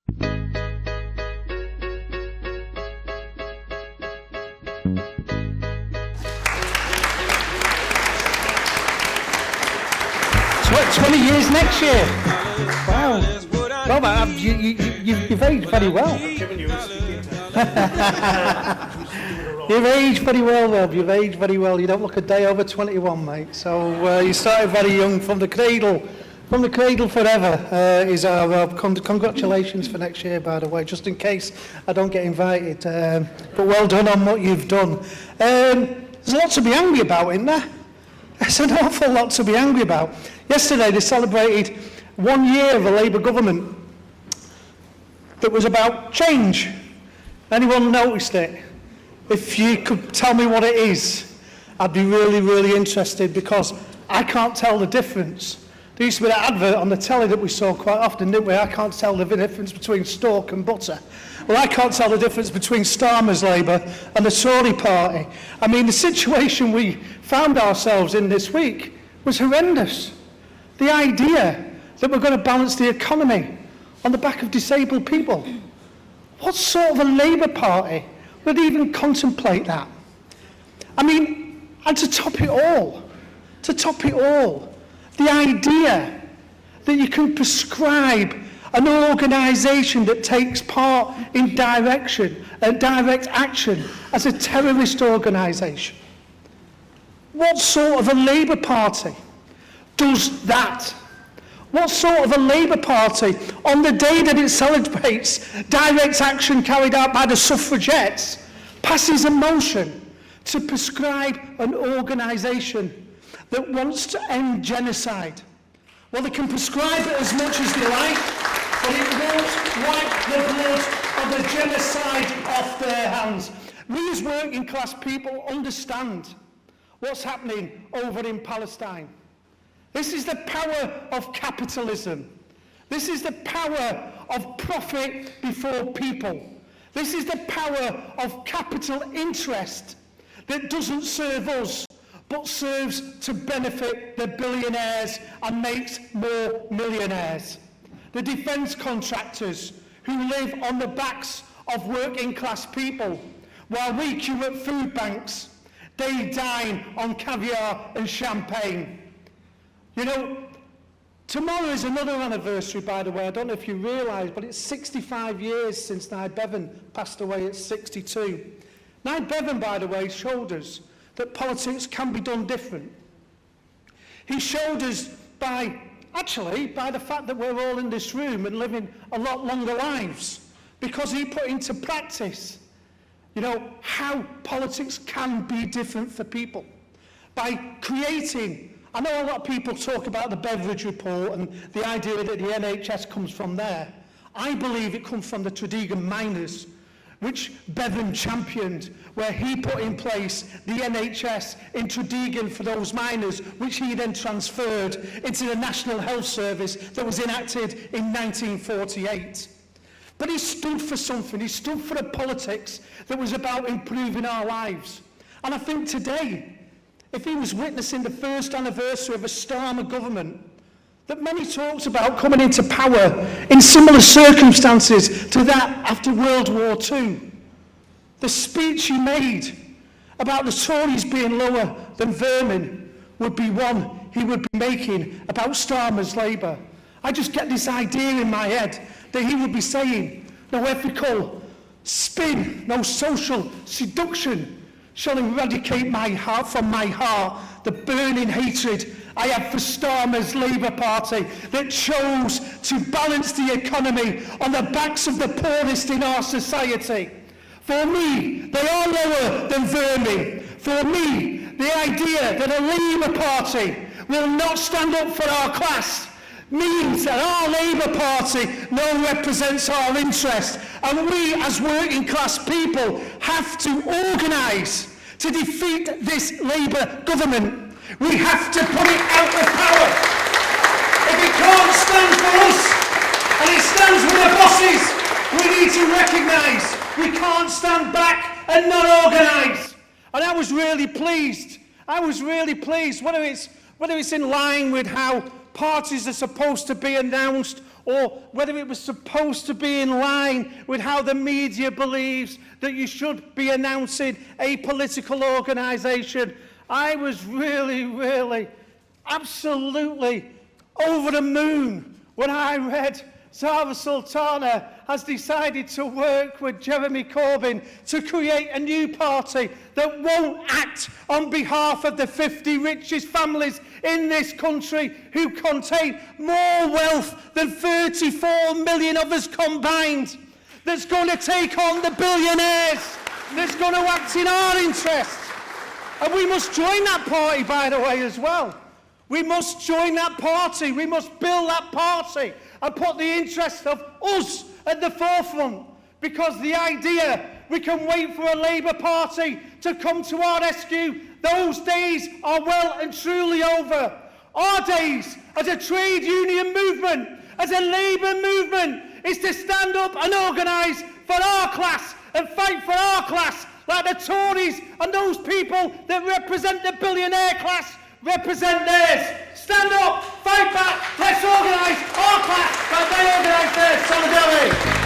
What, 20 years next year? Wow. Well, you've aged very well. You've aged very well, Rob. You've aged very well. You don't look a day over 21, mate. So you started very young, from the cradle. From the cradle forever is our Rob. Congratulations for next year, by the way, just in case I don't get invited. But well done on what you've done. There's a lot to be angry about, isn't there? There's an awful lot to be angry about. Yesterday they celebrated 1 year of a Labour government that was about change. Anyone noticed it? If you could tell me what it is, I'd be really, really interested, because I can't tell the difference. There used to be that advert on the telly that we saw quite often, didn't we? I can't tell the difference between stork and butter. Well, I can't tell the difference between Starmer's Labour and the Tory party. I mean, the situation we found ourselves in this week was horrendous. The idea that we're going to balance the economy on the back of disabled people. What sort of a Labour party would even contemplate that? I mean, and to top it all, the idea that you can prescribe an organisation that takes part in direct action as a terrorist organisation. What sort of a Labour party does that? What sort of a Labour party, on the day that it celebrates direct action carried out by the suffragettes, passes a motion to prescribe an organisation that wants to end genocide? Well, they can prescribe it as much as they like, but it won't wipe the blood of the genocide off their hands. We as working class people understand what's happening over in Palestine. This is the power of capitalism. This is the power of profit before people. This is the power of capital interest that doesn't serve us, but serves to benefit the billionaires and makes more millionaires. The defence contractors who live on the backs of working class people, while we queue at food banks, they dine on caviar and champagne. You know, tomorrow is another anniversary, by the way. I don't know if you realise, but it's 65 years since Nye Bevan passed away at 62. Nye Bevan, by the way, showed us that politics can be done different. He showed us by the fact that we're all in this room and living a lot longer lives, because he put into practice, you know, how politics can be different for people. By creating, I know a lot of people talk about the Beveridge report and the idea that the NHS comes from there. I believe it comes from the Tredegan miners, which Bevan championed, where he put in place the NHS in Tredegan for those miners, which he then transferred into the National Health Service that was enacted in 1948. But he stood for something. He stood for a politics that was about improving our lives. And I think today, if he was witnessing the first anniversary of a Starmer government that many talked about coming into power in similar circumstances to that after World War II, the speech he made about the Tories being lower than vermin would be one he would be making about Starmer's Labour. I just get this idea in my head that he would be saying, no ethical spin, no social seduction shall eradicate from my heart the burning hatred I have for Starmer's Labour Party that chose to balance the economy on the backs of the poorest in our society. For me, they are lower than vermin. For me, the idea that a Labour Party will not stand up for our class means that our Labour Party no represents our interest, and we as working class people have to organise to defeat this Labour government. We have to put it out of power. If it can't stand for us and it stands with the bosses, we need to recognise we can't stand back and not organise. And I was really pleased, whether it's in line with how parties are supposed to be announced or whether it was supposed to be in line with how the media believes that you should be announcing a political organisation. I was really, absolutely over the moon when I read Zara Sultana has decided to work with Jeremy Corbyn to create a new party that won't act on behalf of the 50 richest families in this country who contain more wealth than 34 million of us combined, that's going to take on the billionaires, that's going to act in our interests. And we must join that party, by the way, as well. We must join that party. We must build that party and put the interests of us at the forefront, because the idea we can wait for a Labour Party to come to our rescue, those days are well and truly over. Our days as a trade union movement, as a Labour movement, is to stand up and organise for our class and fight for our class, like the Tories and those people that represent the billionaire class represent theirs. Stand up, fight back, let's organise our class like they organise theirs. Solidarity.